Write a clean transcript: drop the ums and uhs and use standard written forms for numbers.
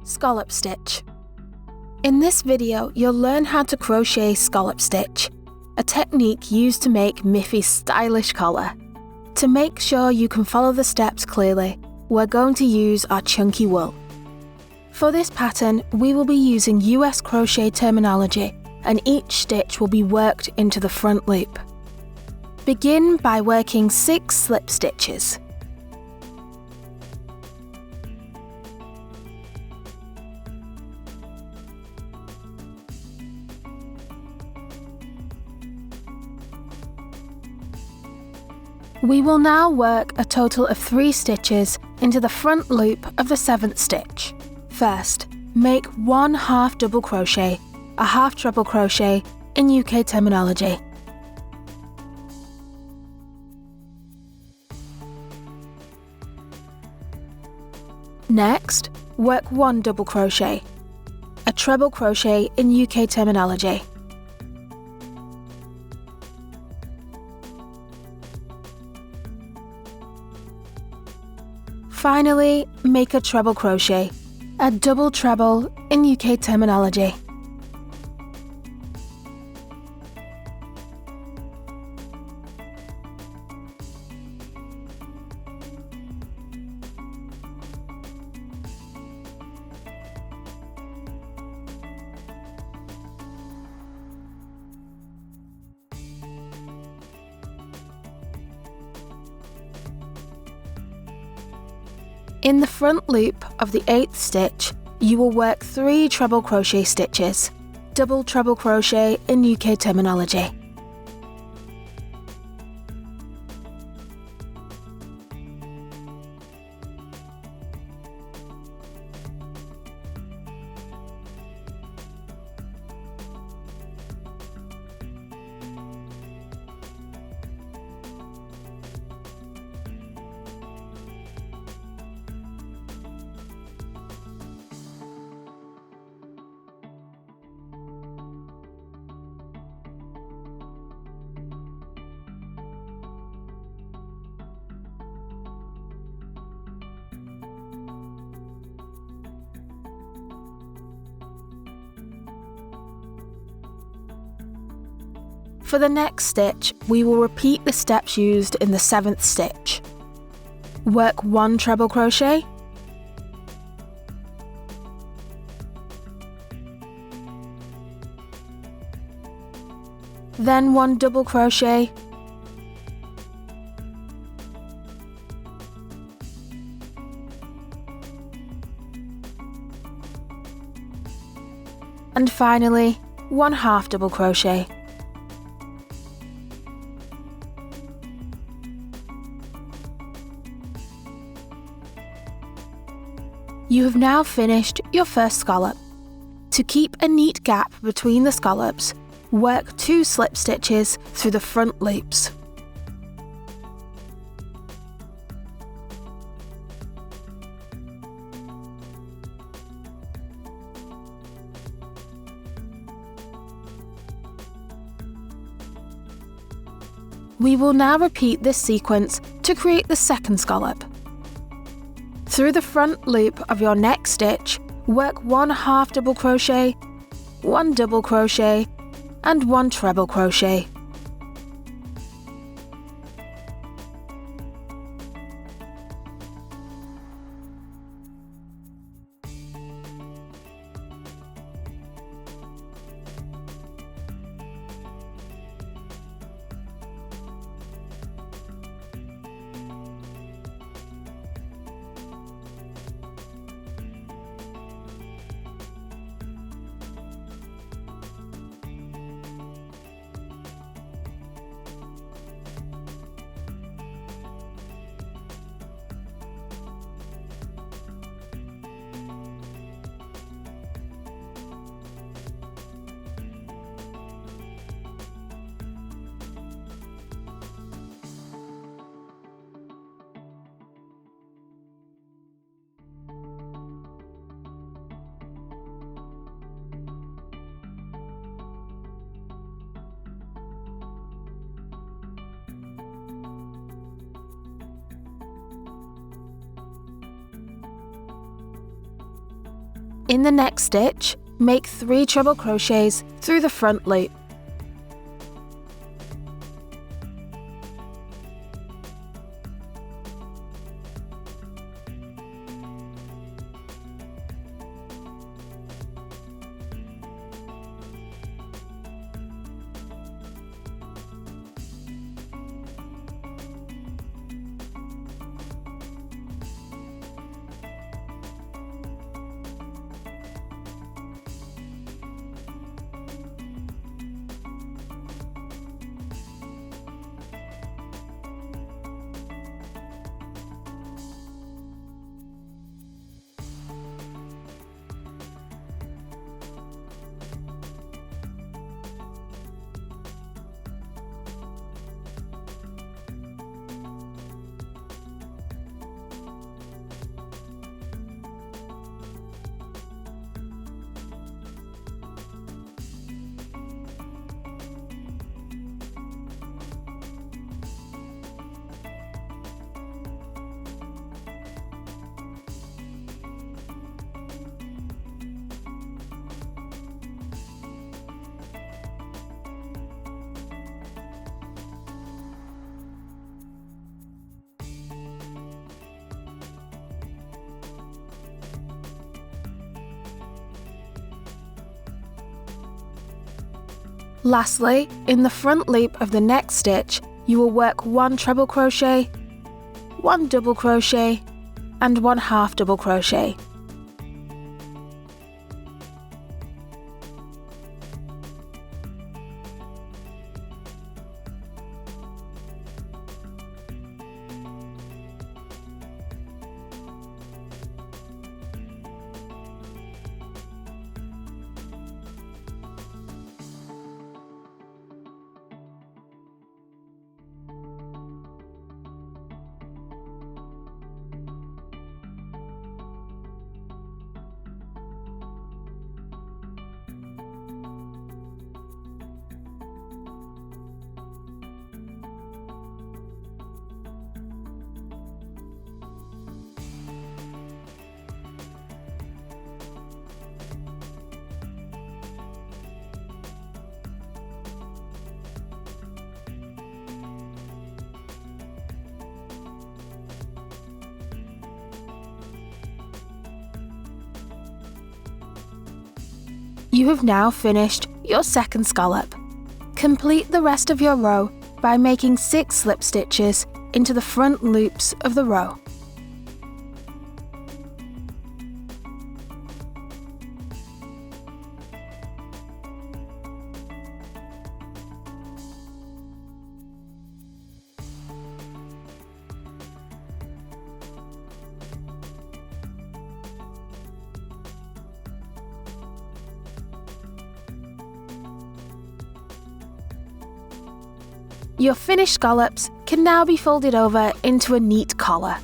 Scallop stitch. In this video, you'll learn how to crochet scallop stitch, a technique used to make Miffy's stylish collar. To make sure you can follow the steps clearly, we're going to use our chunky wool. For this pattern, we will be using US crochet terminology, and each stitch will be worked into the front loop. Begin by working 6 slip stitches. We will now work a total of 3 stitches into the front loop of the 7th stitch. First, make 1 half double crochet, a half treble crochet in UK terminology. Next, work 1 double crochet, a treble crochet in UK terminology. Finally, make a treble crochet, a double treble in UK terminology. In the front loop of the 8th stitch, you will work 3 treble crochet stitches, double treble crochet in UK terminology. For the next stitch, we will repeat the steps used in the 7th stitch. Work 1 treble crochet, then 1 double crochet, and finally 1 half double crochet. You have now finished your first scallop. To keep a neat gap between the scallops, work 2 slip stitches through the front loops. We will now repeat this sequence to create the second scallop. Through the front loop of your next stitch, work 1 half double crochet, 1 double crochet, and 1 treble crochet. In the next stitch, make 3 treble crochets through the front loop. Lastly, in the front loop of the next stitch, you will work 1 treble crochet, 1 double crochet, and 1 half double crochet. You have now finished your second scallop. Complete the rest of your row by making 6 slip stitches into the front loops of the row. Your finished scallops can now be folded over into a neat collar.